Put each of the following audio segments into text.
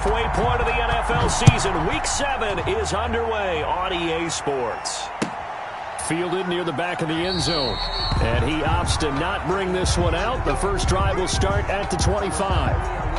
Halfway point of the NFL season. Week 7 is underway on EA Sports. Fielded near the back of the end zone. And he opts to not bring this one out. The first drive will start at the 25.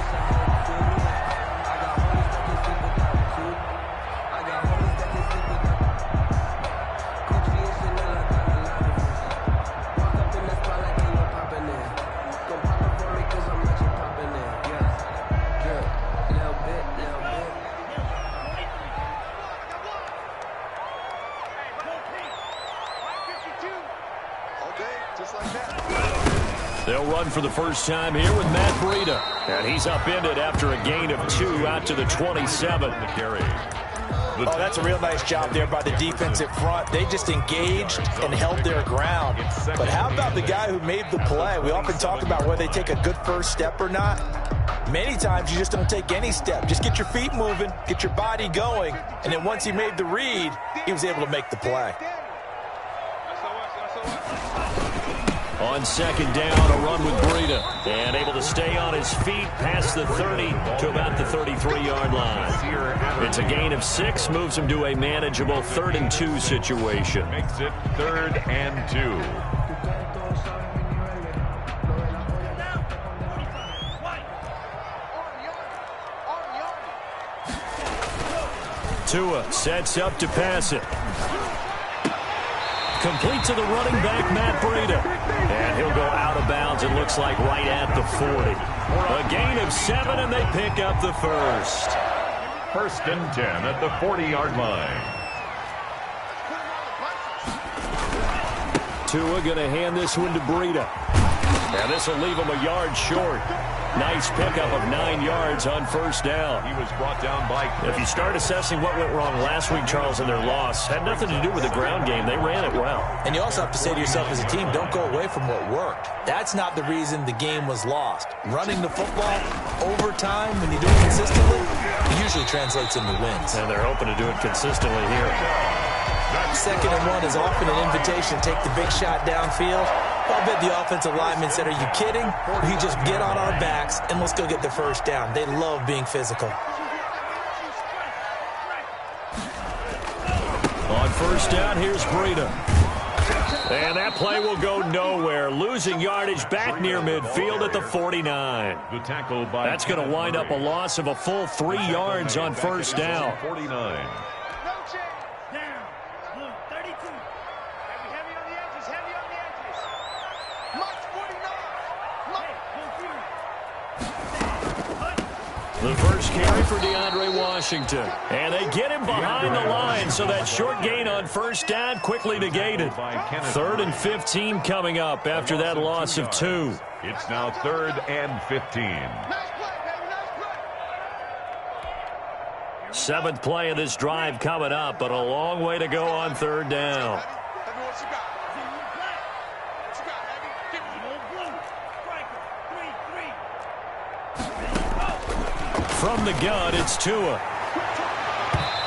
They'll run for the first time here with Matt Breida. And he's upended after a gain of 2 out to the 27. Oh, that's a real nice job there by the defensive front. They just engaged and held their ground. But how about the guy who made the play? We often talk about whether they take a good first step or not. Many times you just don't take any step. Just get your feet moving, get your body going, and then once he made the read, he was able to make the play. On second down, a run with Breida. And able to stay on his feet past the 30 to about the 33-yard line. It's a gain of 6, moves him to a manageable 3rd and 2 situation. Makes it 3rd and 2. Tua sets up to pass it. Complete to the running back, Matt Breida. And he'll go out of bounds, it looks like, right at the 40. A gain of 7, and they pick up the first. 1st and 10 at the 40-yard line. Tua going to hand this one to Breida. And this will leave him a yard short. Nice pickup of 9 yards on first down. He was brought down by... If you start assessing what went wrong last week, Charles, in their loss, had nothing to do with the ground game. They ran it well. And you also have to say to yourself as a team, don't go away from what worked. That's not the reason the game was lost. Running the football over time, when you do it consistently, it usually translates into wins. And they're hoping to do it consistently here. 2nd and 1 is often an invitation to take the big shot downfield. I'll bet the offensive linemen said, are you kidding? We just get on our backs and let's go get the first down. They love being physical. On first down, here's Breida. And that play will go nowhere. Losing yardage back near midfield at the 49. The tackle by... That's going to wind up a loss of a full 3 yards on first down. 49. The first carry for DeAndre Washington. And they get him behind the line, so that short gain on first down quickly negated. 3rd and 15 coming up after that loss of 2. It's now 3rd and 15. 7th play of this drive coming up, but a long way to go on 3rd down. From the gun, it's Tua.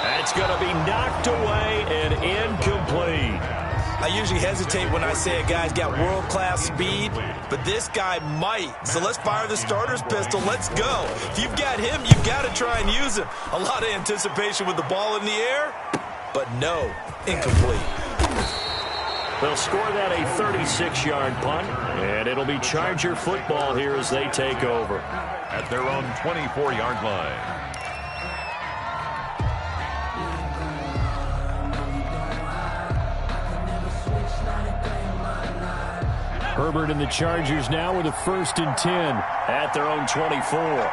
That's going to be knocked away and incomplete. I usually hesitate when I say a guy's got world-class speed, but this guy might. So let's fire the starter's pistol. Let's go. If you've got him, you've got to try and use him. A lot of anticipation with the ball in the air, but no, incomplete. They'll score that a 36-yard punt, and it'll be Charger football here as they take over. At their own 24-yard line. Herbert and the Chargers now with a 1st and 10 at their own 24.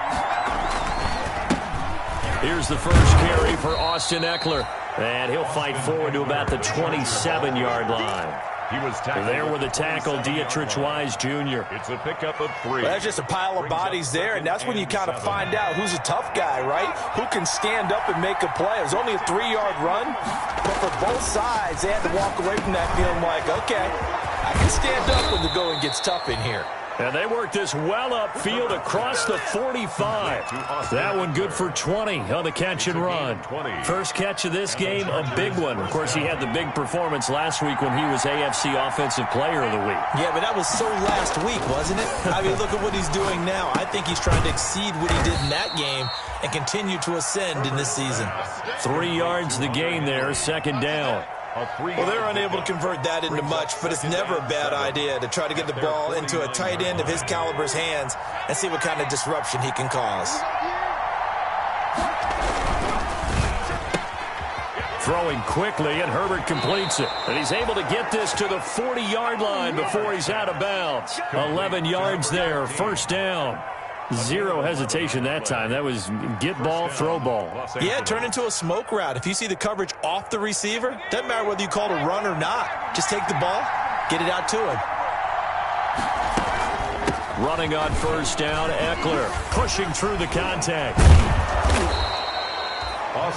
Here's the first carry for Austin Eckler, and he'll fight forward to about the 27-yard line. He was tackled. There with the tackle, Dietrich Wise Jr. It's a pickup of 3. Well, that's just a pile of bodies there, and that's when you kind of find out who's a tough guy, right? Who can stand up and make a play. It was only a 3-yard run, but for both sides, they had to walk away from that feeling like, okay, I can stand up when the going gets tough in here. And they work this well upfield across the 45. That one good for 20 on the catch and run. First catch of this game, a big one. Of course, he had the big performance last week when he was AFC Offensive Player of the Week. Yeah, but that was so last week, wasn't it? I mean, look at what he's doing now. I think he's trying to exceed what he did in that game and continue to ascend in this season. 3 yards the gain there, second down. Well, they're unable to convert that into much, but it's never a bad idea to try to get the ball into a tight end of his caliber's hands and see what kind of disruption he can cause. Throwing quickly, and Herbert completes it. And he's able to get this to the 40-yard line before he's out of bounds. 11 yards there, first down. Zero hesitation that time. That was get ball, throw ball. Yeah, turn into a smoke route. If you see the coverage off the receiver, doesn't matter whether you call it a run or not. Just take the ball, get it out to him. Running on first down, Eckler pushing through the contact.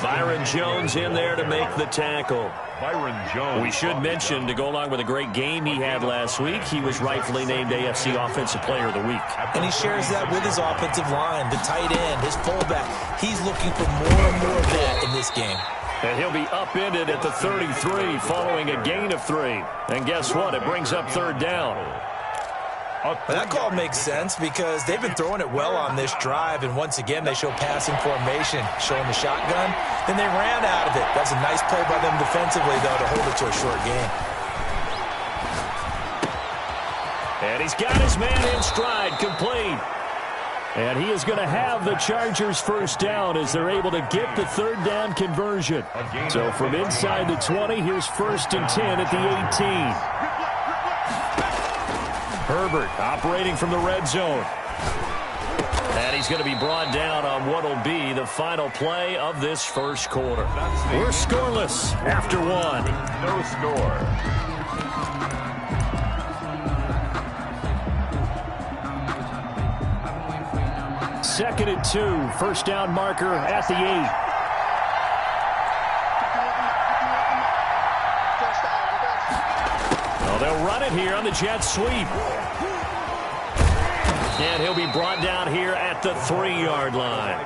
Byron Jones in there to make the tackle. Byron Jones. We should mention, to go along with a great game he had last week, he was rightfully named AFC Offensive Player of the Week. And he shares that with his offensive line, the tight end, his fullback. He's looking for more and more of that in this game. And he'll be upended at the 33 following a gain of 3. And guess what? It brings up third down. But that call makes sense because they've been throwing it well on this drive, and once again they show passing formation, showing the shotgun. Then they ran out of it. That's a nice play by them defensively, though, to hold it to a short gain. And he's got his man in stride, complete. And he is going to have the Chargers first down as they're able to get the third down conversion. So from inside the 20, here's first and 10 at the 18. Herbert operating from the red zone. And he's going to be brought down on what will be the final play of this first quarter. We're scoreless after one. No score. Second and 2. First down marker at the 8. They'll run it here on the jet sweep. And he'll be brought down here at the 3-yard line.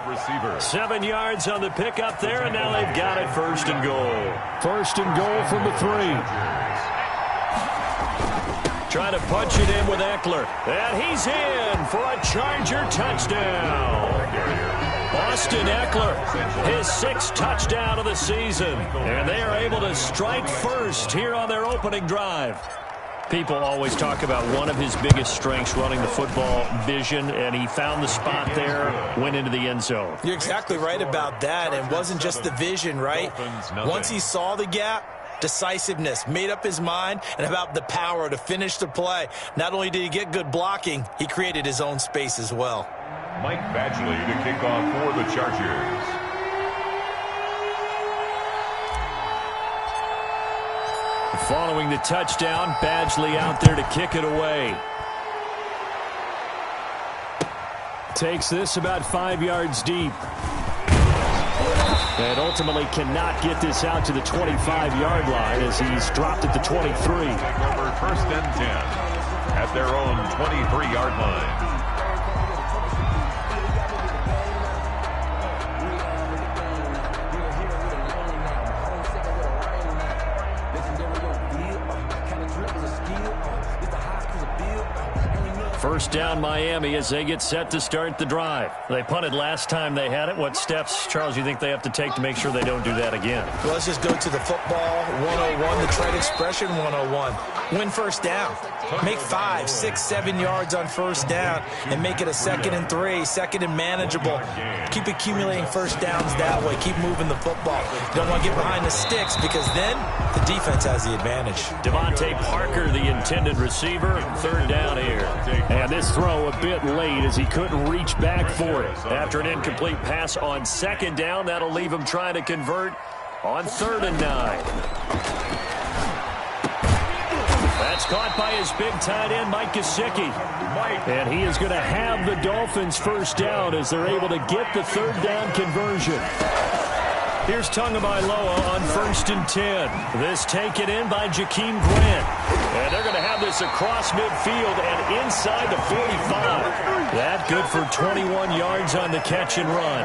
7 yards on the pickup there, and now they've got it first and goal. First and goal from the 3. Trying to punch it in with Eckler. And he's in for a Charger touchdown. Austin Eckler, his 6th touchdown of the season. And they are able to strike first here on their opening drive. People always talk about one of his biggest strengths, running the football, vision, and he found the spot there, went into the end zone. You're exactly right about that. It wasn't just the vision, right? Once he saw the gap, decisiveness, made up his mind, and about the power to finish the play. Not only did he get good blocking, he created his own space as well. Mike Badgley to kick off for the Chargers. Following the touchdown, Badgley out there to kick it away. Takes this about 5 yards deep. And ultimately cannot get this out to the 25-yard line as he's dropped at the 23. Over first and 10 at their own 23-yard line. First down Miami as they get set to start the drive. They punted last time they had it. What steps, Charles, you think they have to take to make sure they don't do that again? Well, let's just go to the football 101, the trade expression 101. Win first down. Make 5, 6, 7 yards on first down and make it a 2nd and 3, 2nd and manageable. Keep accumulating first downs that way. Keep moving the football. You don't want to get behind the sticks because then the defense has the advantage. Devontae Parker, the intended receiver, third down here. And this throw a bit late as he couldn't reach back for it. After an incomplete pass on second down, that'll leave him trying to convert on 3rd and 9. That's caught by his big tight end, Mike Gesicki. And he is going to have the Dolphins first down as they're able to get the third down conversion. Here's Tagovailoa on 1st and 10. This taken in by Jakeem Grant. And they're going to have this across midfield and inside the 45. That good for 21 yards on the catch and run.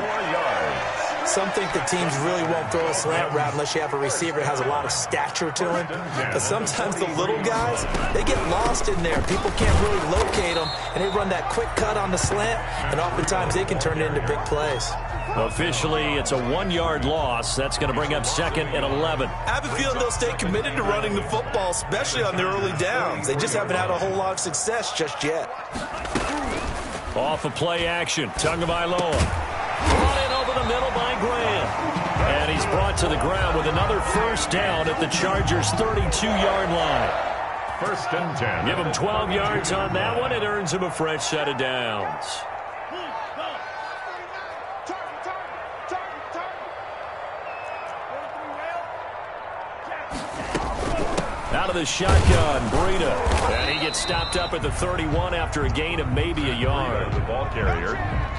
Some think the teams really won't throw a slant route unless you have a receiver that has a lot of stature to him. But sometimes the little guys, they get lost in there. People can't really locate them, and they run that quick cut on the slant, and oftentimes they can turn it into big plays. Officially, it's a 1-yard loss. That's going to bring up 2nd and 11. I have a feeling they'll stay committed to running the football, especially on their early downs. They just haven't had a whole lot of success just yet. Off of play action, Tagovailoa. Brought in over the middle by Grant. And he's brought to the ground with another first down at the Chargers' 32-yard line. 1st and 10. Give him 12 yards on that one. It earns him a fresh set of downs. Out of the shotgun, Breida. And he gets stopped up at the 31 after a gain of maybe a yard. The ball carrier.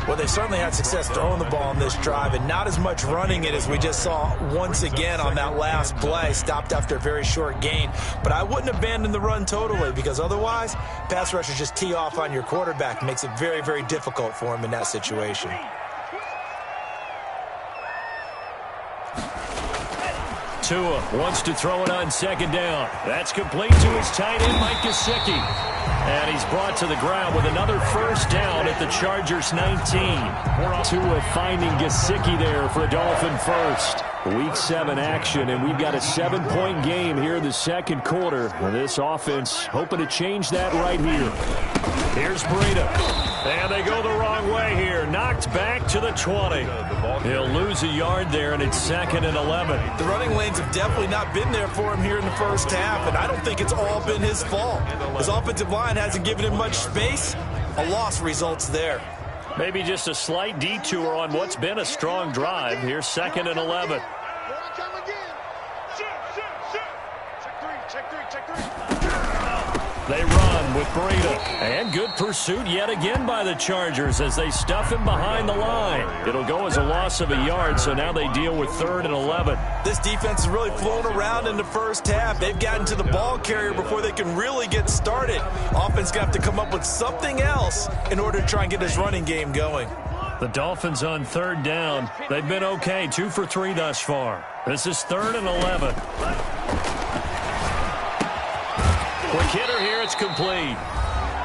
Well, they certainly had success throwing the ball on this drive and not as much running it as we just saw once again on that last play. Stopped after a very short gain. But I wouldn't abandon the run totally because otherwise, pass rushers just tee off on your quarterback. Makes it very, very difficult for him in that situation. Tua wants to throw it on 2nd down. That's complete to his tight end, Mike Gesicki. And he's brought to the ground with another first down at the Chargers' 19. Tua finding Gesicki there for a Dolphin first. Week 7 action, and we've got a 7-point game here in the 2nd quarter. And this offense hoping to change that right here. Here's Breida. And they go the wrong way here. Knocked back to the 20. He'll lose a yard there, and it's 2nd and 11. The running lanes have definitely not been there for him here in the first half, and I don't think it's all been his fault. His offensive line hasn't given him much space. A loss results there. Maybe just a slight detour on what's been a strong drive. Here's 2nd and 11. They run with Breida. And good pursuit yet again by the Chargers as they stuff him behind the line. It'll go as a loss of a yard, so now they deal with 3rd and 11. This defense has really flown around in the first half. They've gotten to the ball carrier before they can really get started. Offense got to come up with something else in order to try and get his running game going. The Dolphins on 3rd down. They've been okay, 2 for 3 thus far. This is 3rd and 11. Quick hitter here, it's complete.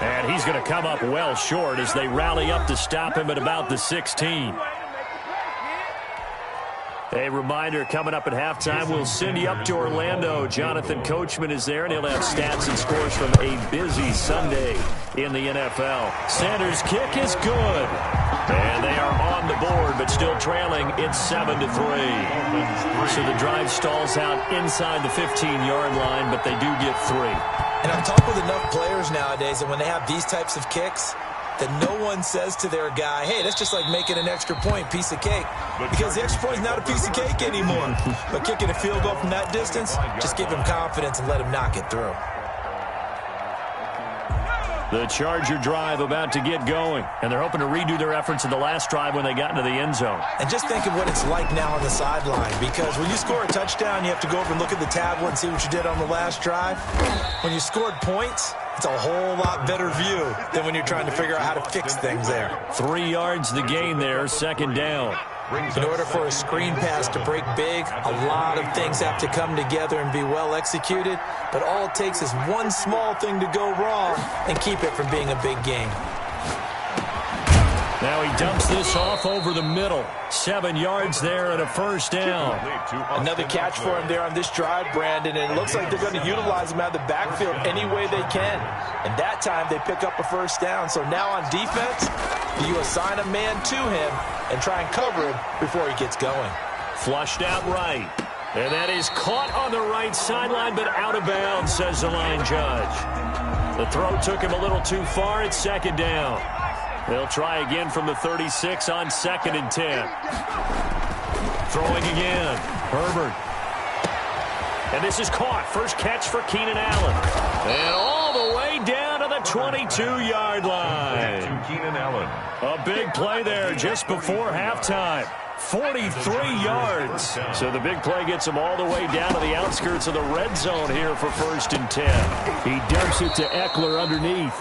And he's going to come up well short as they rally up to stop him at about the 16. A reminder, coming up at halftime, we'll send you up to Orlando. Jonathan Coachman is there, and he'll have stats and scores from a busy Sunday in the NFL. Sanders' kick is good. And they are on the board, but still trailing. It's 7-3. So the drive stalls out inside the 15-yard line, but they do get 3. And I've talked with enough players nowadays that when they have these types of kicks, that no one says to their guy, hey, that's just like making an extra point, piece of cake. Because the extra point is not a piece of cake anymore. But kicking a field goal from that distance, just give him confidence and let him knock it through. The Charger drive about to get going, and they're hoping to redo their efforts in the last drive when they got into the end zone. And just think of what it's like now on the sideline, because when you score a touchdown, you have to go over and look at the tablet and see what you did on the last drive. When you scored points, it's a whole lot better view than when you're trying to figure out how to fix things there. 3 yards the gain there, 2nd down. In order for a screen pass to break big, a lot of things have to come together and be well executed. But all it takes is one small thing to go wrong and keep it from being a big game. Now he dumps this off over the middle. 7 yards there and a first down. Another catch for him there on this drive, Brandon, and it looks like they're going to utilize him out of the backfield any way they can. And that time they pick up a first down. So now on defense, you assign a man to him and try and cover him before he gets going. Flushed out right. And that is caught on the right sideline, but out of bounds, says the line judge. The throw took him a little too far. It's 2nd down. They'll try again from the 36 on 2nd and 10. Throwing again. Herbert. And this is caught. First catch for Keenan Allen. And all the way down to the 22-yard line. Keenan Allen. A big play there just before halftime. 43 yards. So the big play gets him all the way down to the outskirts of the red zone here for 1st and 10. He dumps it to Eckler underneath.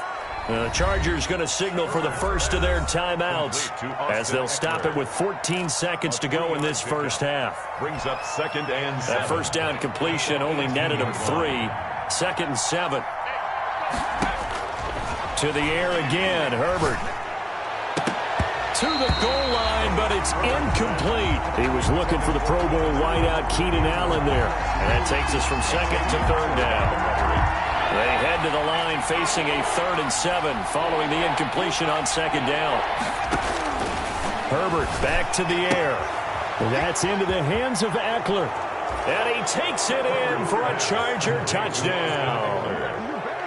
The Chargers going to signal for the first of their timeouts as they'll stop it with 14 seconds to go in this first half. Brings up 2nd and 7. That first down completion only netted him 3. 2nd and 7. To the air again, Herbert. To the goal line, but it's incomplete. He was looking for the Pro Bowl wideout Keenan Allen there. And that takes us from 2nd to 3rd down. They head to the line facing a 3rd and 7 following the incompletion on 2nd down. Herbert back to the air. That's into the hands of Eckler. And he takes it in for a Charger touchdown.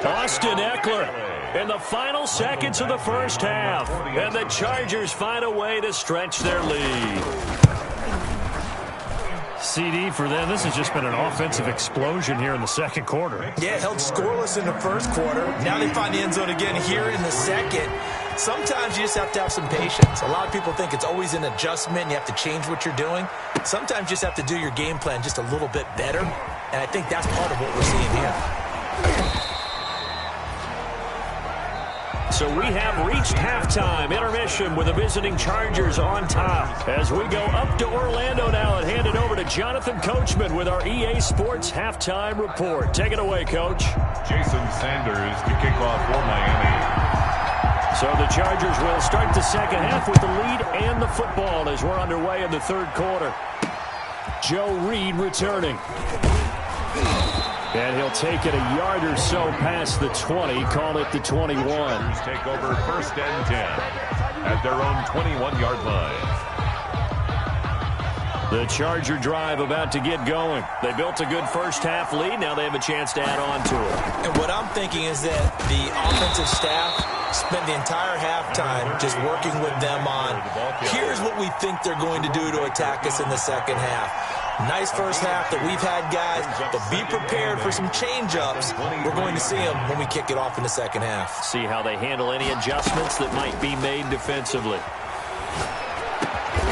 Austin Eckler in the final seconds of the first half. And the Chargers find a way to stretch their lead. CD for them, this has just been an offensive explosion here in the second quarter. Yeah, held scoreless in the first quarter. Now they find the end zone again here in the second. Sometimes you just have to have some patience. A lot of people think it's always an adjustment. You have to change what you're doing. Sometimes you just have to do your game plan just a little bit better. And I think that's part of what we're seeing here. So we have reached halftime intermission with the visiting Chargers on top. As we go up to Orlando now and hand it over to Jonathan Coachman with our EA Sports halftime report. Take it away, Coach. Jason Sanders to kick off for Miami. So the Chargers will start the second half with the lead and the football as we're underway in the third quarter. Joe Reed returning. And he'll take it a yard or so past the 20, call it the 21. Take over 1st and 10 at their own 21-yard line. The Charger drive about to get going. They built a good first half lead. Now they have a chance to add on to it. And what I'm thinking is that the offensive staff spent the entire halftime just working with them on, here's what we think they're going to do to attack us in the second half. Nice first half that we've had, guys, but be prepared for some change-ups. We're going to see them when we kick it off in the second half. See how they handle any adjustments that might be made defensively.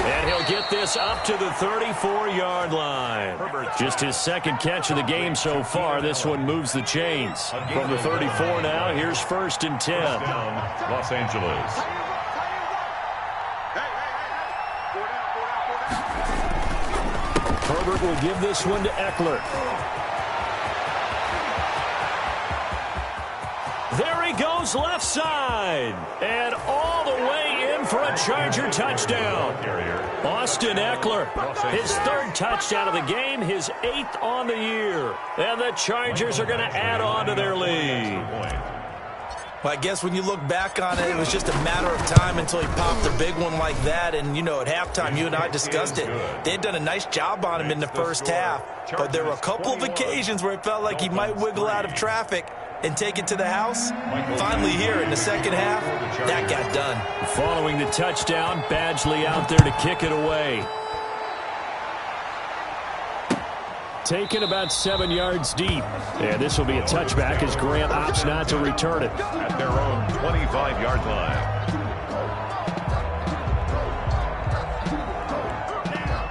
And he'll get this up to the 34-yard line. Just his second catch of the game so far. This one moves the chains. From the 34 now, here's 1st and 10. Los Angeles. Herbert will give this one to Eckler. There he goes left side. And all the way in for a Charger touchdown. Austin Eckler, his 3rd touchdown of the game, his 8th on the year. And the Chargers are going to add on to their lead. Well, I guess when you look back on it, it was just a matter of time until he popped a big one like that. And, you know, at halftime, you and I discussed it. They had done a nice job on him in the first half. But there were a couple of occasions where it felt like he might wiggle out of traffic and take it to the house. Finally here in the second half, that got done. Following the touchdown, Badgley out there to kick it away. Taken about 7 yards deep. And this will be a touchback as Grant opts not to return it. At their own 25-yard line.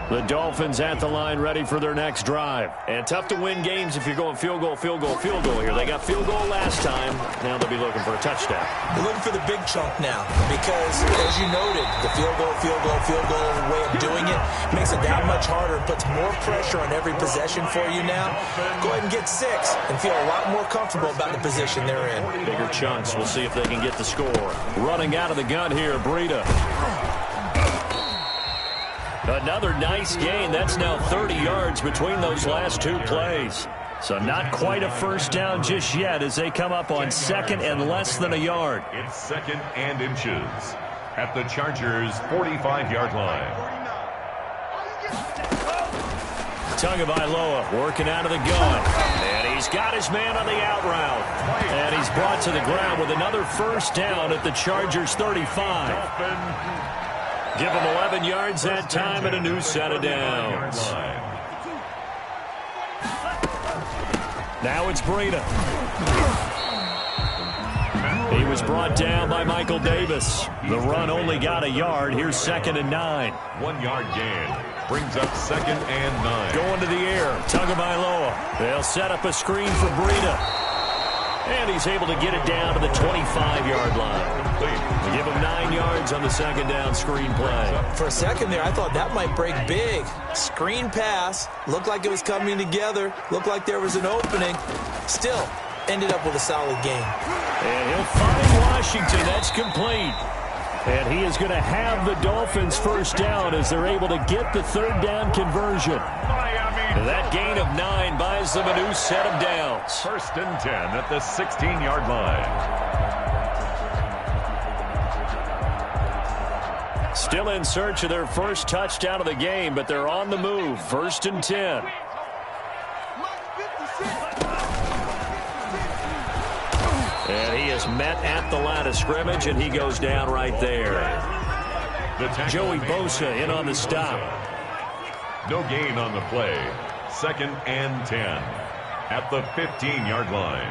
The Dolphins at the line ready for their next drive. And tough to win games if you're going field goal, field goal, field goal here. They got field goal last time. Now they'll be looking for a touchdown. They're looking for the big chunk now because, as you noted, the field goal way of doing it makes it that much harder and puts more pressure on every possession for you now. Go ahead and get 6 and feel a lot more comfortable about the position they're in. Bigger chunks. We'll see if they can get the score. Running out of the gun here, Breida. Another nice gain. That's now 30 yards between those last 2 plays. So not quite a first down just yet as they come up on 2nd and less than a yard. It's 2nd and inches at the Chargers' 45-yard line. Tagovailoa working out of the gun. And he's got his man on the out route. And he's brought to the ground with another first down at the Chargers' 35. Give him 11 yards that time and a new set of downs. Now it's Breida. He was brought down by Michael Davis. The run only got a yard. Here's 2nd and 9. 1 yard gain. Brings up 2nd and 9. Going to the air. Tagovailoa. They'll set up a screen for Breida. And he's able to get it down to the 25-yard line. They give him 9 yards on the 2nd down screen play. For a second there, I thought that might break big. Screen pass. Looked like it was coming together. Looked like there was an opening. Still, ended up with a solid game. And he'll find Washington. That's complete. And he is going to have the Dolphins first down as they're able to get the 3rd down conversion. That gain of 9 buys them a new set of downs. 1st and 10 at the 16-yard line. Still in search of their first touchdown of the game, but they're on the move. 1st and 10. And he is met at the line of scrimmage, and he goes down right there. Joey Bosa in on the stop. No gain on the play. 2nd and 10 at the 15-yard line.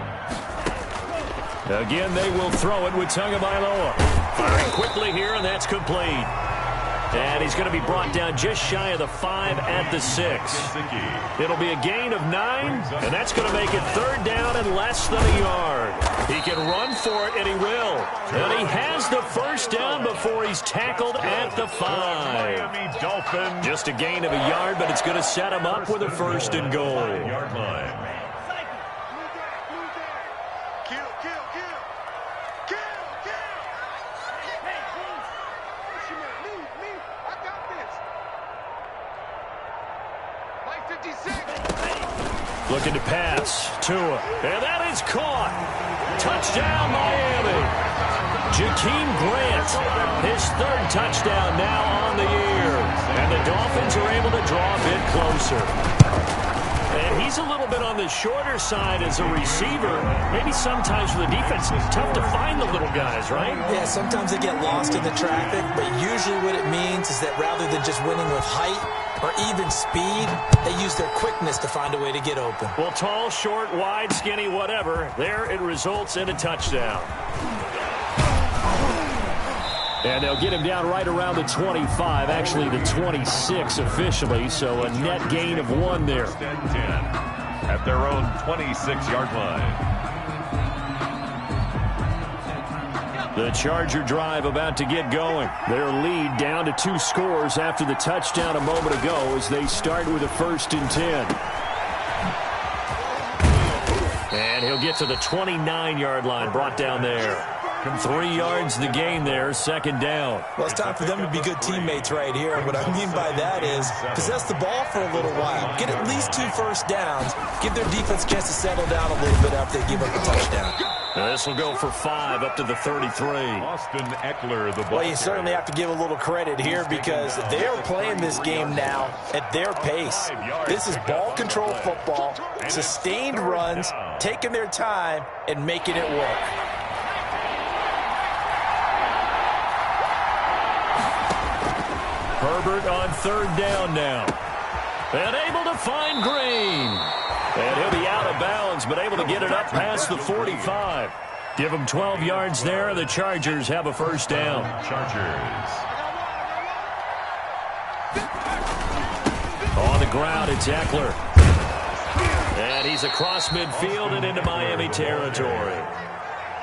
Again, they will throw it with Tagovailoa. Firing quickly here, and that's complete. And he's going to be brought down just shy of the 5 at the 6. It'll be a gain of 9, and that's going to make it 3rd down and less than a yard. He can run for it, and he will. And he has the first down before he's tackled at the 5. Dolphin. Just a gain of a yard, but it's going to set him up with a 1st and goal. Yard line. Looking to pass. Tua. And that is caught. Touchdown, Miami. Jakeem Grant. His 3rd touchdown now on the year. And the Dolphins are able to draw a bit closer. And he's a little bit on the shorter side as a receiver. Maybe sometimes for the defense, it's tough to find the little guys, right? Yeah, sometimes they get lost in the traffic, but usually what it means is that rather than just winning with height or even speed, they use their quickness to find a way to get open. Well, tall, short, wide, skinny, whatever, there it results in a touchdown. And they'll get him down right around the 25, actually the 26 officially, so a net gain of 1 there. 10 at their own 26-yard line. The Charger drive about to get going. Their lead down to 2 scores after the touchdown a moment ago as they start with a 1st and 10. And he'll get to the 29-yard line, brought down there. 3 yards the gain there, 2nd down. Well, it's time for them to be good teammates right here. What I mean by that is possess the ball for a little while. Get at least 2 first downs. Give their defense a chance to settle down a little bit after they give up a touchdown. Now this will go for 5 up to the 33. Austin Eckler, the ball. Well, you certainly have to give a little credit here because they're playing this game now at their pace. This is ball control football, sustained runs, taking their time, and making it work. Herbert on 3rd down now. And able to find Green. And he'll be out of bounds, but able to get it up past the 45. Give him 12 yards there. The Chargers have a first down. Chargers. On the ground, it's Eckler. And he's across midfield and into Miami territory.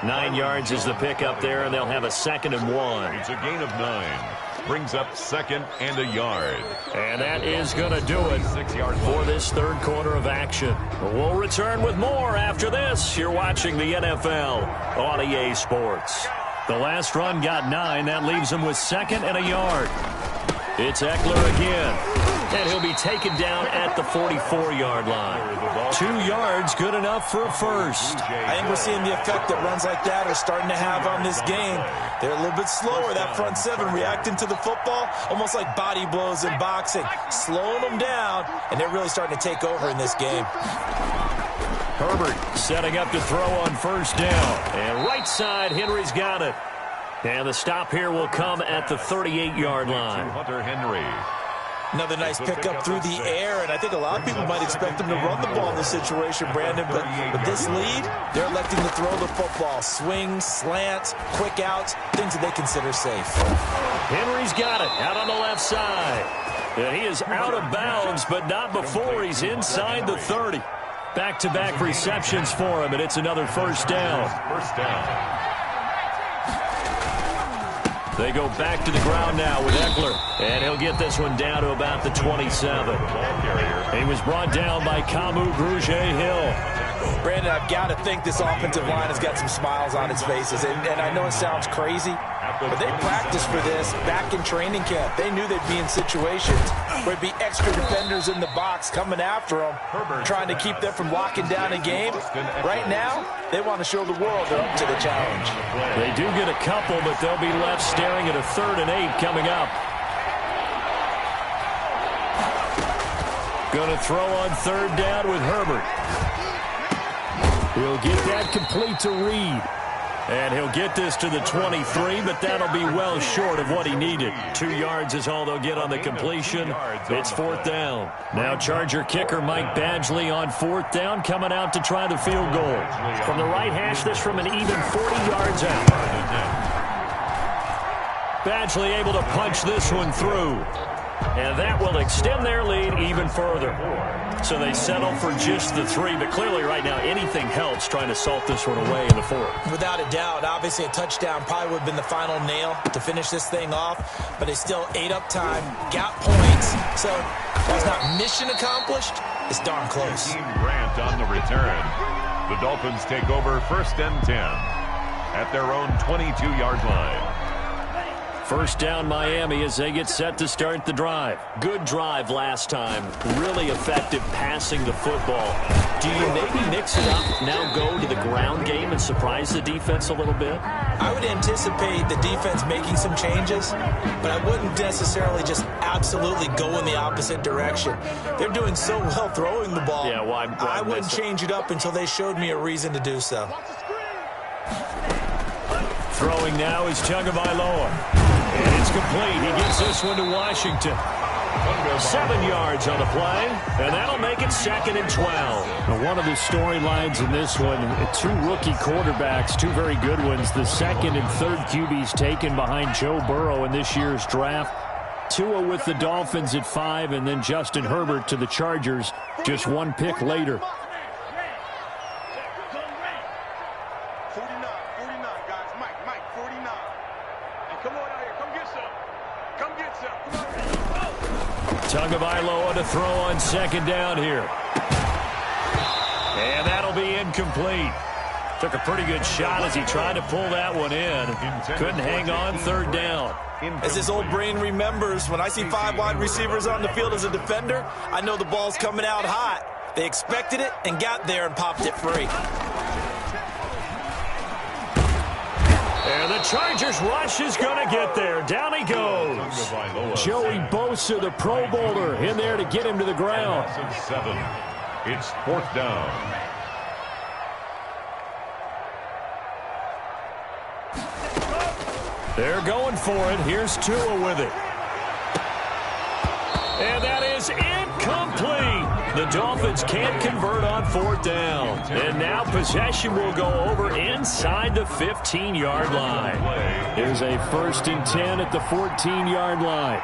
9 yards is the pickup there, and they'll have a 2nd and 1. It's a gain of 9. Brings up 2nd and a yard. And that is going to do it for this 3rd quarter of action. We'll return with more after this. You're watching the NFL on EA Sports. The last run got 9. That leaves him with 2nd and a yard. It's Eckler again. And he'll be taken down at the 44-yard line. 2 yards, good enough for a first. I think we're seeing the effect that runs like that are starting to have on this game. They're a little bit slower, that front 7, reacting to the football, almost like body blows in boxing, slowing them down, and they're really starting to take over in this game. Herbert setting up to throw on first down. And right side, Henry's got it. And the stop here will come at the 38-yard line. Hunter Henry. Another nice pickup through the air, and I think a lot of people might expect them to run the ball in this situation, Brandon, but with this lead, they're electing to throw the football. Swings, slants, quick outs, things that they consider safe. Henry's got it out on the left side. And he is out of bounds, but not before he's inside the 30. Back-to-back receptions for him, and it's another first down. First down. They go back to the ground now with Eckler, and he'll get this one down to about the 27. He was brought down by Kamu Grugier-Hill. Brandon, I've got to think this offensive line has got some smiles on its faces, and I know it sounds crazy, but they practiced for this back in training camp. They knew they'd be in situations where there'd be extra defenders in the box coming after them, trying to keep them from locking down a game. Right now, they want to show the world they're up to the challenge. They do get a couple, but they'll be left staring at a 3rd and 8 coming up. Going to throw on 3rd down with Herbert. He'll get that complete to Reed. And he'll get this to the 23, but that'll be well short of what he needed. 2 yards is all they'll get on the completion. It's 4th down. Now Charger kicker Mike Badgley on 4th down, coming out to try the field goal. From the right hash, this from an even 40 yards out. Badgley able to punch this one through. And that will extend their lead even further. So they settle for just the 3, but clearly right now anything helps trying to salt this one away in the 4th. Without a doubt, obviously a touchdown probably would have been the final nail to finish this thing off, but they still ate up time, got points, so while it's not mission accomplished, it's darn close. Team Grant on the return. The Dolphins take over 1st and 10 at their own 22-yard line. First down Miami as they get set to start the drive. Good drive last time. Really effective passing the football. Do you maybe mix it up, now go to the ground game and surprise the defense a little bit? I would anticipate the defense making some changes, but I wouldn't necessarily just absolutely go in the opposite direction. They're doing so well throwing the ball. Yeah, why I wouldn't change it up until they showed me a reason to do so. Throwing now is Tagovailoa. And it's complete. He gets this one to Washington. 7 yards on the play, and that'll make it 2nd and 12. Now, one of the storylines in this one, 2 rookie quarterbacks, 2 very good ones. The 2nd and 3rd QBs taken behind Joe Burrow in this year's draft. Tua with the Dolphins at 5, and then Justin Herbert to the Chargers just 1 pick later. 49, guys. Mike, 49. And come on out here. Come get some. Come get some. Tagovailoa to throw on 2nd down here. And that'll be incomplete. Took a pretty good shot as he tried to pull that one in. Couldn't hang on 3rd down. As his old brain remembers, when I see 5 wide receivers on the field as a defender, I know the ball's coming out hot. They expected it and got there and popped it free. And the Chargers rush is going to get there. Down he goes. Joey Bosa, the Pro Bowler, in there to get him to the ground. 7. It's 4th down. They're going for it. Here's Tua with it. And that is incomplete. The Dolphins can't convert on 4th down. And now possession will go over inside the 15-yard line. There's a 1st and 10 at the 14-yard line.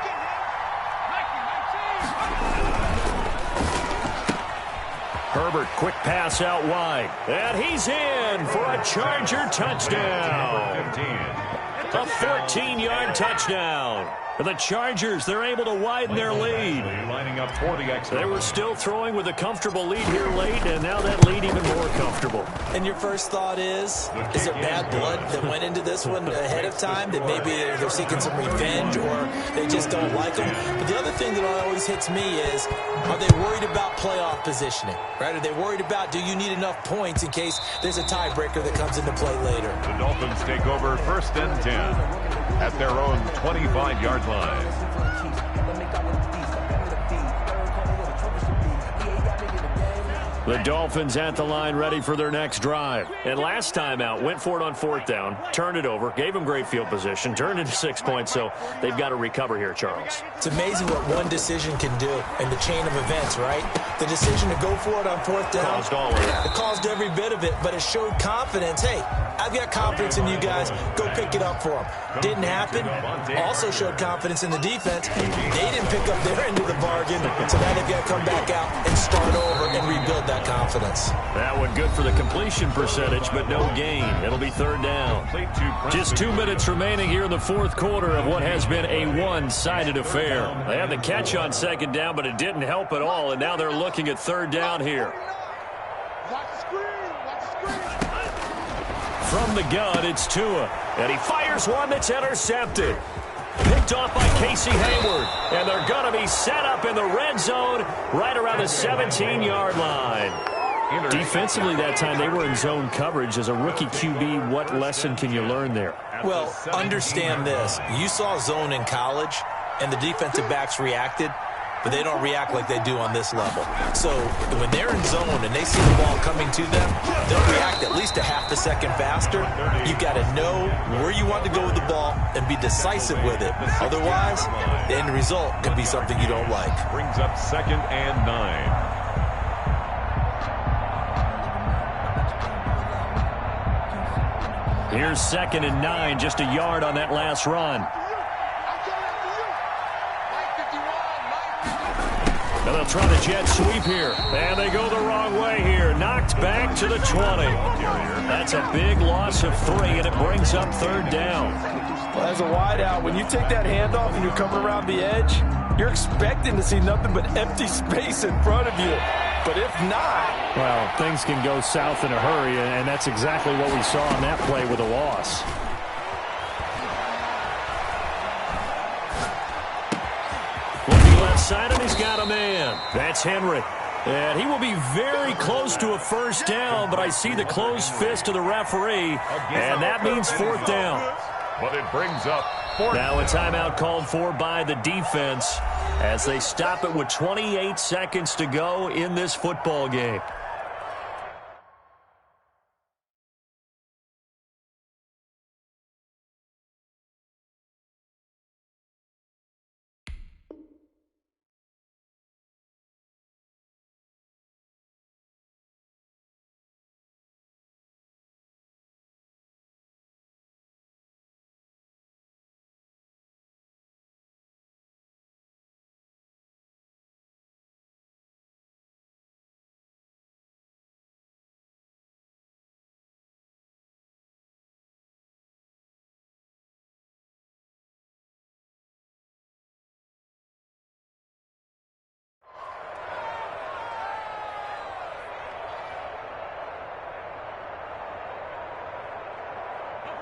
Herbert, quick pass out wide. And he's in for a Charger touchdown. A 14-yard touchdown. For the Chargers, they're able to widen their lead. Lining up for the extra. They were still throwing with a comfortable lead here late, and now that lead even more comfortable. And your first thought is there bad blood that went into this one ahead of time, that maybe they're seeking some revenge or they just don't like them? But the other thing that always hits me is, are they worried about playoff positioning? Right? Are they worried about, do you need enough points in case there's a tiebreaker that comes into play later? The Dolphins take over 1st and 10 at their own 25-yard line. The Dolphins at the line ready for their next drive. And last time out, went for it on 4th down, turned it over, gave them great field position, turned into 6 points, so they've got to recover here, Charles. It's amazing what one decision can do in the chain of events, right? The decision to go for it on 4th down. Caused all of it. It caused every bit of it, but it showed confidence. Hey, I've got confidence in you guys. Go pick it up for them. Didn't happen. Also showed confidence in the defense. They didn't pick up their end of the bargain, so now they've got to come back out and start over and rebuild that confidence. That one good for the completion percentage, but no gain. It'll be 3rd down. Just 2 minutes remaining here in the 4th quarter of what has been a one-sided affair. They had the catch on 2nd down, but it didn't help at all, and now they're looking at 3rd down here. From the gun, it's Tua, and he fires one that's intercepted. Picked off by Casey Hayward, and they're going to be set up in the red zone right around the 17-yard line. Defensively that time, they were in zone coverage. As a rookie QB, what lesson can you learn there? Well, understand this. You saw zone in college, and the defensive backs reacted, but they don't react like they do on this level. So when they're in zone and they see the ball coming to them, they'll react at least a half a second faster. You've got to know where you want to go with the ball and be decisive with it. Otherwise, the end result could be something you don't like. Brings up 2nd and 9. Here's 2nd and 9, just a yard on that last run. And they'll try the jet sweep here. And they go the wrong way here. Knocked back to the 20. That's a big loss of 3, and it brings up 3rd down. Well, as a wideout, when you take that handoff and you're coming around the edge, you're expecting to see nothing but empty space in front of you. But if not... Well, things can go south in a hurry, and that's exactly what we saw on that play with a loss. Looking left side, and he's got a man. That's Henry. And he will be very close to a 1st down, but I see the closed fist of the referee, and that means 4th down. But it brings up 4th. Now a timeout called for by the defense as they stop it with 28 seconds to go in this football game.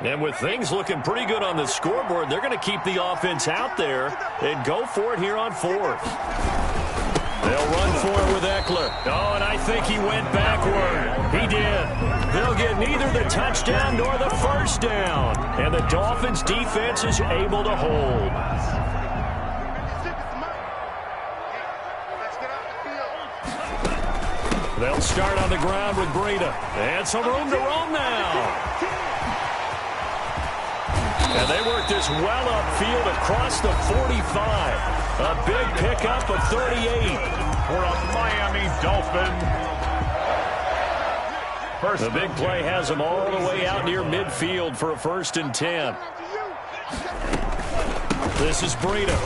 And with things looking pretty good on the scoreboard, they're going to keep the offense out there and go for it here on 4th. They'll run for it with Eckler. Oh, and I think he went backward. He did. They'll get neither the touchdown nor the 1st down. And the Dolphins' defense is able to hold. They'll start on the ground with Breida. And some room to roam now. And they work this well upfield across the 45. A big pickup of 38. For a Miami Dolphin. The big play has them all the way out near midfield for a 1st and 10. This is Breida.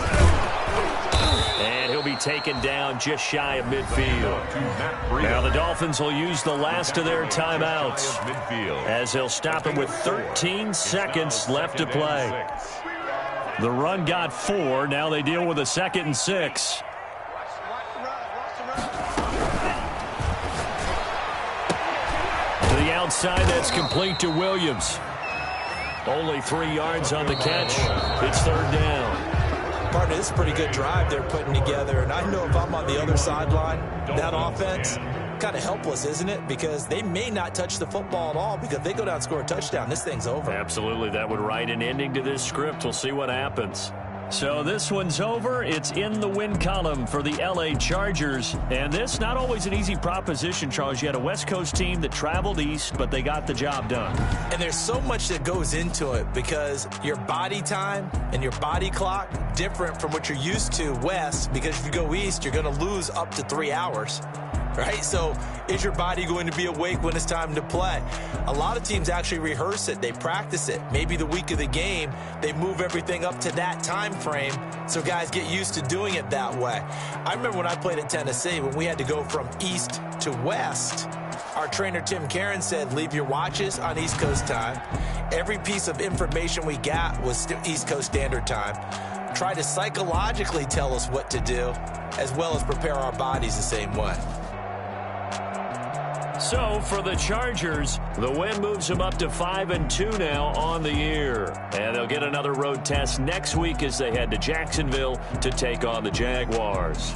And he'll be taken down just shy of midfield. Now the Dolphins will use the last of their timeouts as they'll stop it with 13 seconds left to play. The run got 4. Now they deal with a 2nd and 6. To the outside, that's complete to Williams. Only 3 yards on the catch. It's 3rd down. Partner, this is a pretty good drive they're putting together, and I know if I'm on the other sideline, that offense, kind of helpless, isn't it? Because they may not touch the football at all, because if they go down and score a touchdown, this thing's over. Absolutely. That would write an ending to this script. We'll see what happens. So this one's over. It's in the win column for the L.A. Chargers. And this, not always an easy proposition, Charles. You had a West Coast team that traveled east, but they got the job done. And there's so much that goes into it because your body time and your body clock different from what you're used to west, because if you go east, you're going to lose up to 3 hours. Right? So is your body going to be awake when it's time to play? A lot of teams actually rehearse it. They practice it. Maybe the week of the game, they move everything up to that time frame so guys get used to doing it that way. I remember when I played at Tennessee, when we had to go from east to west, our trainer Tim Karen said, leave your watches on East Coast time. Every piece of information we got was East Coast Standard Time. Try to psychologically tell us what to do, as well as prepare our bodies the same way. So for the Chargers, the win moves them up to 5-2 now on the year. And they'll get another road test next week as they head to Jacksonville to take on the Jaguars.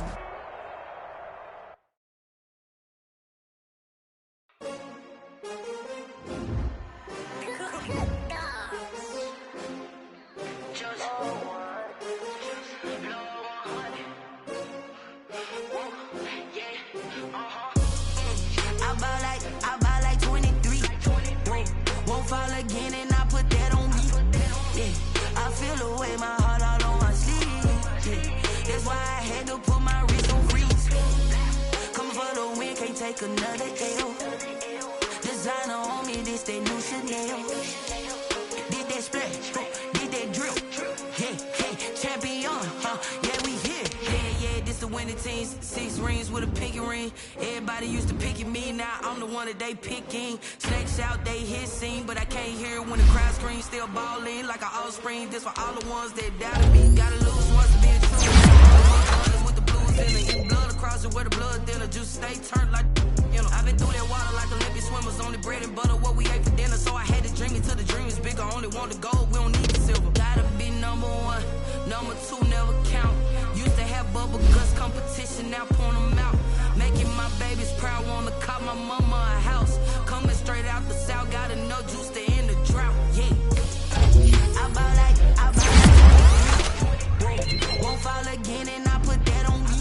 Another L. Designer on me, this that new Chanel. Did that splash, did that drill. Yeah, champion, yeah, we here. Yeah, this the winning teams. 6 rings with a pinky ring. Everybody used to picking me, now I'm the one that they picking. Snakes out, they hit scene, but I can't hear when the crowd screams. Still balling like an offspring. This for all the ones that doubted me. Gotta lose once to be a true. With the blues in it, get blood across it where the blood thinner. Just stay turned like. I've been through that water like Olympic swimmers. Only bread and butter, what we ate for dinner. So I had to dream until the dream is bigger. Only want the gold, we don't need the silver. Gotta be number 1, number 2 never count. Used to have bubble guts competition, now point them out. Making my babies proud, wanna call my mama a house. Coming straight out the south, got enough juice to end the drought. Yeah, I ball like won't fall again, and I put that on me.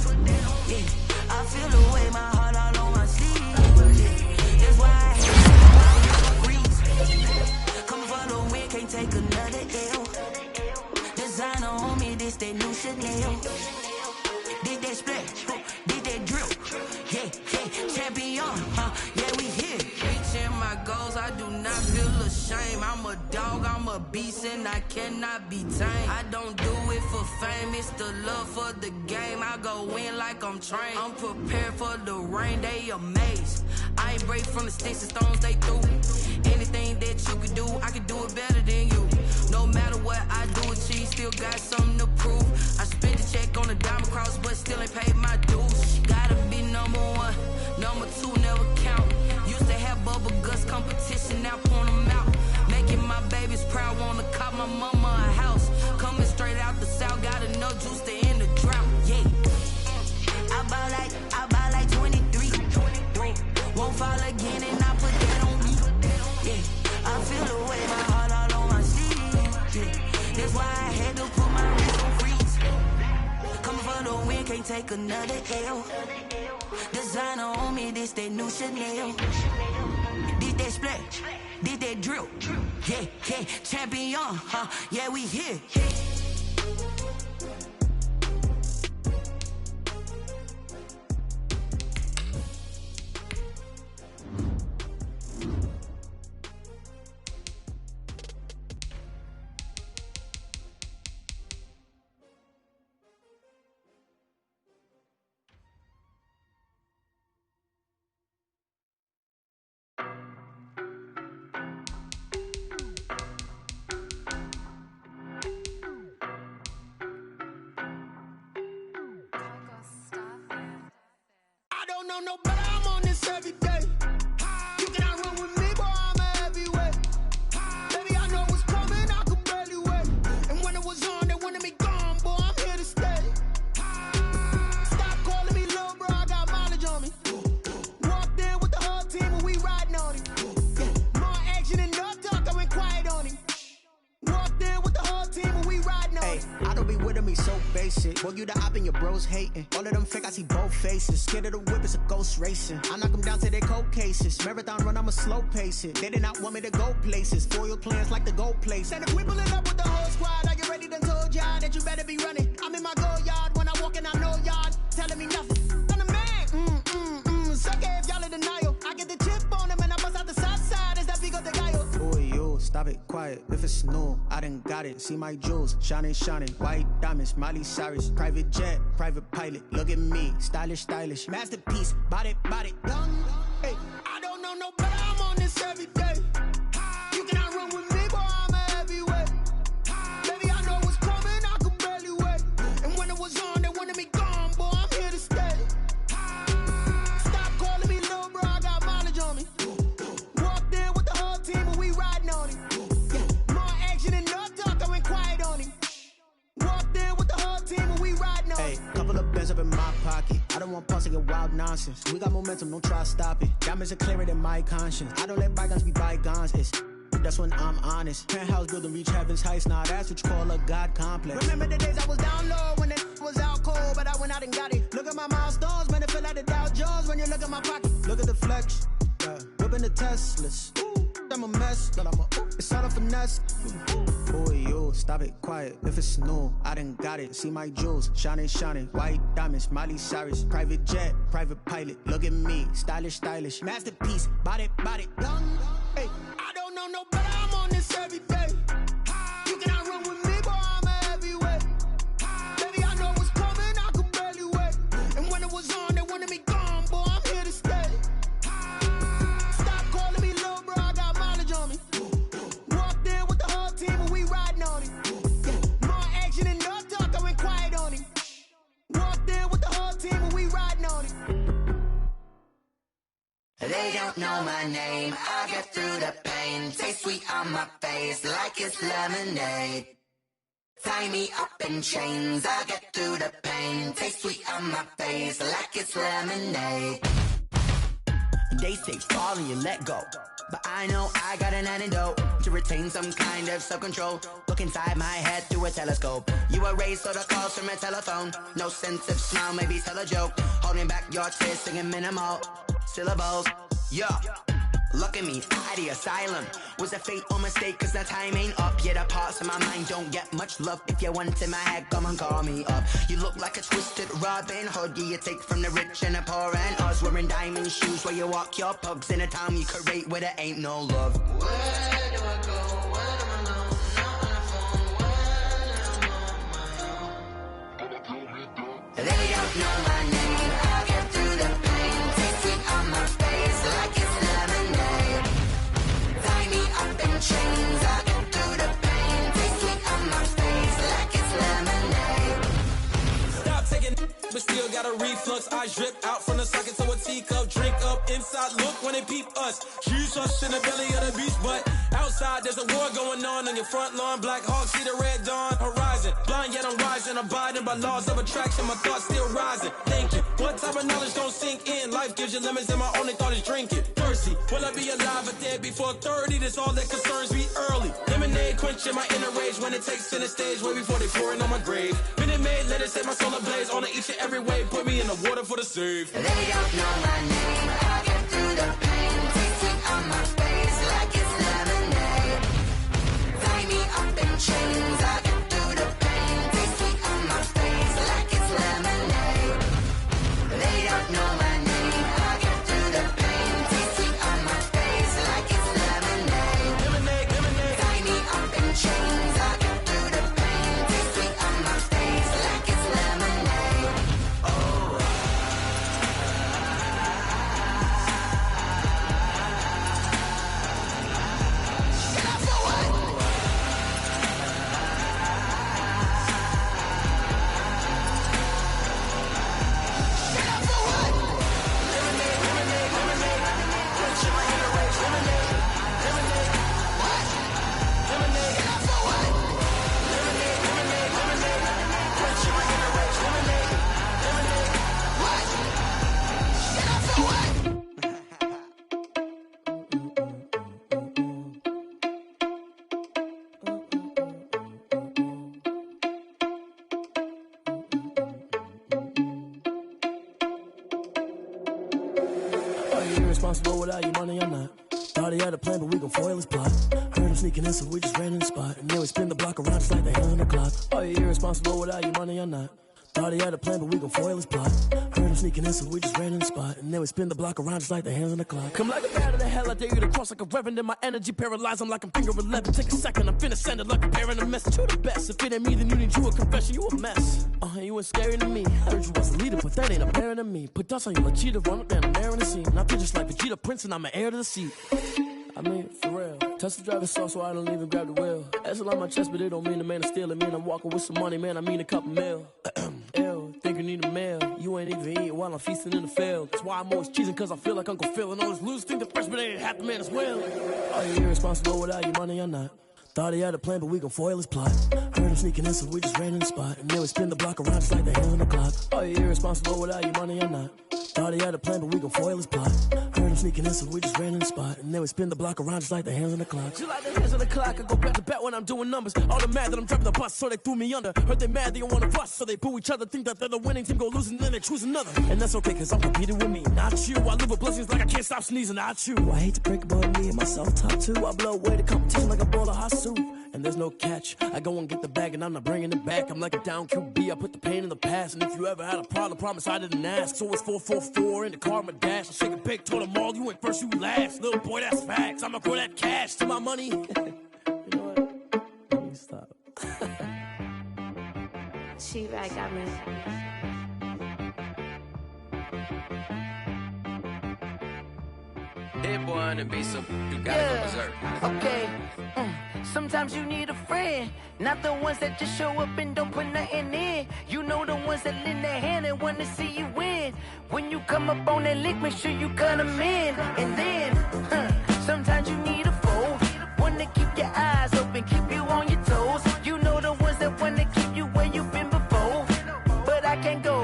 Yeah, I feel the way my heart all on my sleeve. That's why I hate freeze. Coming for the win, can't take another L. Designer on me, this that new Chanel. Did that splash, did that drill. Yeah, champion, yeah, we here. Reaching my goals, I do not feel ashamed. I'm a dog, I'm a beast, and I cannot be tamed. I don't do it for fame, it's the love for the game. I go in like I'm trained. I'm prepared for the rain, they amazed. I ain't break from the sticks and stones they threw. Anything that you can do, I can do it better than you. No matter what I do, achieve, still got something to prove. I spent the check on the diamond cross, but still ain't paid my dues. Gotta be number 1, number 2 never count. Used to have bubble guts competition, now point them out. Making my babies proud, wanna call my mama a house. Coming straight out the south, got enough juice to end the drought. Yeah, I ball like 23. Won't fall again, and I put that on me. Yeah, I feel the way my heart all on my sleeve. Yeah, that's why I had to put my wrist on freeze. Coming for the win, can't take another L. Designer on me, this that new Chanel. Did that splash, did that drill. Yeah, champion, yeah, we here. No, but I'm on this every day. You cannot run with me, boy, I'm a heavyweight. Baby, I know what's coming, I could barely wait. And when it was on, they wanted me gone, boy, I'm here to stay. Stop calling me little bro, I got mileage on me. Walked in with the whole team and we riding on him. More action and no talk, I went quiet on him. Walked in with the whole team and we riding on him. I don't be with him, face it. Boy, you the op and your bros hating. All of them fake, I see both faces. Scared of the whip, it's a ghost racing. I knock them down to their cold cases. Marathon run, I'ma slow pace it. They did not want me to go places. Foil plans like the gold place. And if we pulling up with the whole squad, are you ready? Done told y'all that you better be running. I'm in my go yard. When I walk in, I know y'all telling me nothing. I'm the man. Suck it if y'all in denial. I get the chip on them and I bust out the south side. Is that Vigo de Gallo? Boy, yo, stop it, quiet. If it's new, I done got it. See my jewels, shining, shining. White diamonds, Miley Cyrus. Private jet, private pilot. Look at me, stylish, stylish. Masterpiece, body, young. Hey, I don't know no better. I'm on this every day. You cannot run with me, boy. I'm a heavyweight. Baby, I know what's coming. I could barely wait. And when it was on, they wanted me gone, boy. I'm here to stay. Stop calling me little bro. I got mileage on me. Walked in with the whole team, and we riding on him. Yeah, more action and no talk. I went quiet on him. Walked in with the whole team, and we riding on him. Hey, couple of bands up in my pocket. I don't want pulse to get wild nonsense. We got momentum, don't try to stop it. Diamonds are clearer than my conscience. I don't let bygones be bygones. That's when I'm honest. Penthouse building, reach heaven's heights. Nah, that's what you call a God complex. Remember the days I was down low when it was out cold, but I went out and got it. Look at my milestones, man, it feel like the Dow Jones when you look at my pocket. Look at the flex, whipping the Teslas. I'm a mess, but it's all a finesse. Boy, yo, stop it, quiet. If it's new, I done got it. See my jewels, shining, shining. White diamonds, Miley Cyrus. Private jet, private pilot. Look at me, stylish, stylish. Masterpiece, body, young. Hey, I don't know no better. I'm on this every day. You cannot run with me, boy. I'm a heavyweight. Baby, I know what's coming. I could barely wait. And when it was on, they wanted me gone, boy. I'm here to stay. Stop calling me little bro. I got mileage on me. Walked in with the whole team, and we riding on him. Yeah, more action and no talk. I went quiet on him. Walked in with the whole team, and we riding on him. They don't know my name, I get through the pain. Taste sweet on my face like it's lemonade. Tie me up in chains, I get through the pain. Taste sweet on my face like it's lemonade. They say fall and you let go, but I know I got an antidote to retain some kind of self-control. Look inside my head through a telescope. You erase all the calls from a telephone. No sense of smile, maybe tell a joke. Holding back your tears, singing minimal syllables. Yeah, look at me, out of the asylum. Was a fate or mistake, cause the time ain't up. Yeah, the parts of my mind don't get much love. If you want in my head, come and call me up. You look like a twisted Robin Hood. Yeah, you take from the rich and the poor and us. Wearing diamond shoes where you walk your pugs in a town you create where there ain't no love. Where do I go? Where do I know? Not on the phone. When I'm on my own. They don't know my name. I get through the pain. Taste sweet on my face like it's lemonade. Tie me up in chains. I get through the pain. Taste sweet on my face like it's lemonade. Stop taking, but still got a reflux. Eyes drip out from the socket to a teacup. Drink up inside, look when they peep us. Jesus in the belly of the beast, but outside there's a war going on your front lawn. Black Hawk, see the red dawn horizon. Blind yet I'm rising, abiding by laws of attraction. My thoughts still rising. Thinking, what type of knowledge don't sink in? Life gives you lemons and my only thought is drinking. Thirsty, will I be alive or dead before 30? That's all that concerns me early. Lemonade quenching my inner rage when it takes center stage way before they pouring on my grave. Minute Maid, let it set my soul ablaze on each and every way. Put me in the water for the save. They don't know my name. I get through the pain. Taste sweet on my face like it's lemonade. Tie me up in chains. I get through the pain. Taste sweet on my face like it's lemonade. They don't know my name. I get through the pain. Taste sweet on my face like it's lemonade. Lemonade. Tie me up in chains. I get through the pain. Taste sweet on my face like it's lemonade. Oh. you irresponsible without your money or not? Thought he had a plan, but we gon' foil his plot. Heard him sneaking in, so we just ran in the spot. And then we spin the block around just like the hand on the clock. Are you irresponsible without your money or not? Thought he had a plan, but we gon' foil his plot. Heard him sneaking in, so we just ran in the spot. And then we spin the block around just like the hands on the clock. Come like a bat of the hell, I dare you to cross like a reverend. In my energy paralyzed, I'm like I'm finger 11. Take a second, I'm finna send it like a parent a message. You the best, if it ain't me, then you need you a confession. You a mess, you ain't scary to me. I heard you was a leader, but that ain't apparent to me. Put dust on you like cheetah, run up down the air in the scene. I feel just like Vegeta Prince and I'm an heir to the seat. I mean, for real. Touch the driver's soft so I don't even grab the wheel. That's on my chest, but it don't mean the man is stealing. Mean I'm walking with some money, man, I mean a couple mil. Ew, think you need a meal. You ain't even eating while I'm feasting in the field. That's why I'm always cheesing, cause I feel like Uncle Phil. And all this losers think the freshman ain't half the man as well. Are you irresponsible without your money or not? Thought he had a plan, but we gon' foil his plot. Heard him sneaking in, so we just ran in the spot. And then we spin the block around just like the hands on the clock. Are you irresponsible without your money or not? Thought he had a plan, but we gon' foil his plot. Heard him sneaking in, so we just ran in the spot. And then we spin the block around just like the hands on the clock. Just like the hands on the clock, I go back to back when I'm doing numbers. All the mad that I'm driving the bus, so they threw me under. Heard they mad, they don't wanna bust, so they boo each other. Think that they're the winning team, go losing, then they choose another. And that's okay, cause I'm competing with me, not you. I live with blessings like I can't stop sneezing, not you. I hate to break it, but me and myself top two. I blow away the competition like a bowl of hot soup. And there's no catch. I go and get the bag and I'm not bringing it back. I'm like a down QB, I put the pain in the past. And if you ever had a problem, promise I didn't ask. So it's 4-4-4 in the car, my dash. I shake a big, told them all, you went first, you last. Little boy, that's facts. I'ma throw that cash to my money. You know what? Let me stop. She right, got me. Hit boy on the beat, so you gotta go berserk. Okay. Sometimes you need a friend, not the ones that just show up and don't put nothing in. You know the ones that lend their hand and want to see you win. When you come up on that lick, make sure you cut them in. And then, sometimes you need a foe, one to keep your eyes open, keep you on your toes. You know the ones that want to keep you where you've been before. But I can't go,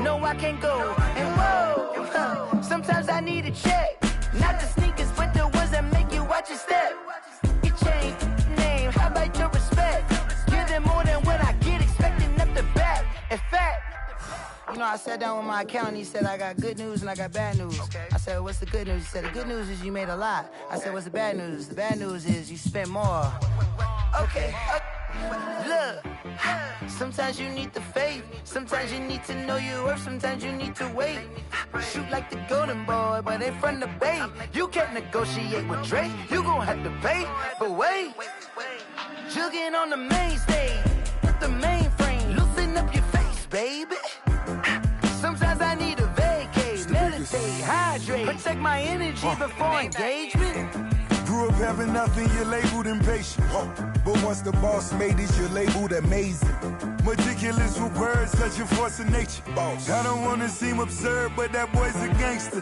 no I can't go. And whoa, sometimes I need a check. Not the sneakers, but the ones that make you watch your step. Your chain, name, how about your respect? Give them more than what I get, expecting up the back. In fact, you know, I sat down with my accountant, he said I got good news and I got bad news. I said, what's the good news? He said, the good news is you made a lot. I said, what's the bad news? The bad news is you spent more. Okay. Look, sometimes you need the faith, sometimes you need to know your worth, sometimes you need to wait. Shoot like the golden boy, but in front of the bay. You can't negotiate with Drake, you gon' have to pay. But wait, jugging on the main stage, with the mainframe, loosen up your face, baby. Sometimes I need a vacate, meditate, hydrate, protect my energy before engagement. Grew up having nothing, you're labeled impatient. But once the boss made it, you're labeled amazing. Meticulous with words, such a force of nature. I don't wanna seem absurd, but that boy's a gangster.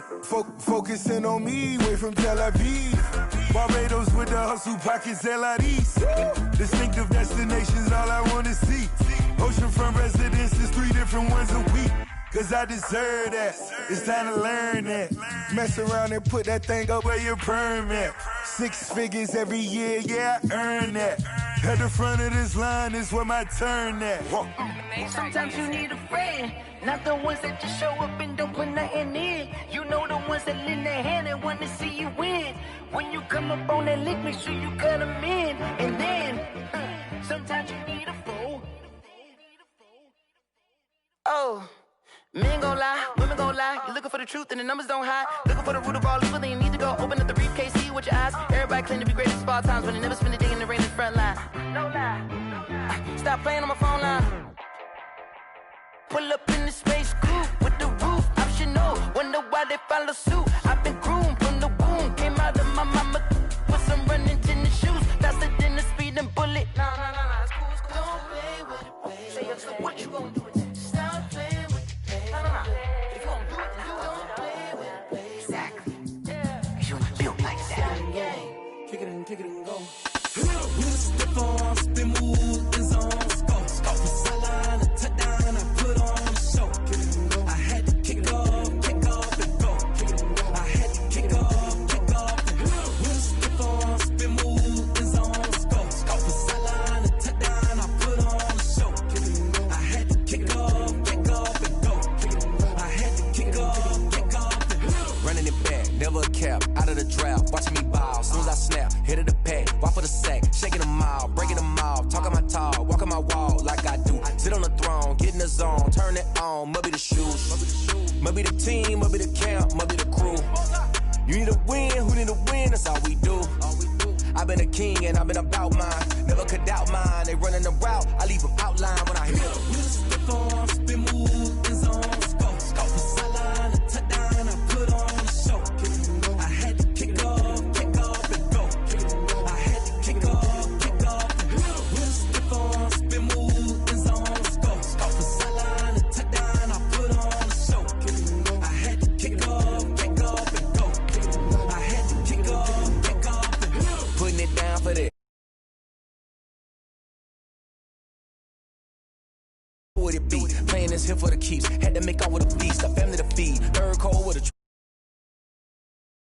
Focusing on me, way from Tel Aviv. Barbados with the hustle pockets, LIDs. Distinctive destinations, all I wanna see. Oceanfront residences, 3 different ones a week. Cause I deserve that, it's time to learn that. Mess around and put that thing up where your permit. 6 figures every year, yeah, I earn that. At the front of this line is where my turn at. Sometimes you need a friend, not the ones that just show up and don't put nothing in. You know the ones that lend their hand and want to see you win. When you come up on that lick, make sure you cut them in. And then, sometimes you need a foe. Oh. Men gon' lie, women gon' lie. You're looking for the truth and the numbers don't hide. Looking for the root of all evil, then you need to go open up the briefcase, see with your eyes. Everybody claim to be greatest of all times, but they never spend a day in the rain in the front line. No lie. Stop playing on my phone line. Pull up in the space coupe with the roof optional. Wonder why they follow suit. I've been groomed from the womb. Came out of my mama with some running tennis shoes. Faster than the speeding bullet. No, it's cool, it's cool. Don't play with it, baby. Say, what you gon' do with it? Stop playing. If you gon' do it, then you don't play with it, baby. Exactly. Cause you ain't built like that. Kick it and go. Step on, spin move, is on scope. For sideline, a touchdown, I put on the show. I had to kick off and go. I had to kick off and go. Step on, spin move, is on scope. For sideline, a touchdown, I put on the show. I had to kick off and go. Running it back, never a cap, out of the draft, watching me ball. Soon as I snap, hit of the pack, walk for the sack, shaking them out, breaking them out, talking my talk, walking my wall like I do. Sit on the throne, get in the zone, turn it on, must be the shoes, must be the team, must be the camp, must be the crew. You need a win, who need a win, that's all we do. I've been a king and I've been about mine, never could doubt mine. They running the route, I leave them outline when I hit them. We just spit on, spin move, in zone, scope, from sideline to touchdown, I put on the show. I had to kick off and go. I had to kick off and go. We just spit on, spin move, in zone, scope, from sideline to touchdown, I put on the show. I had to kick off and go. I had to kick off and go. Putting it down for that. Would it be playing this here for the keeps? Had to make off with a beast, a family to feed. Third cold with a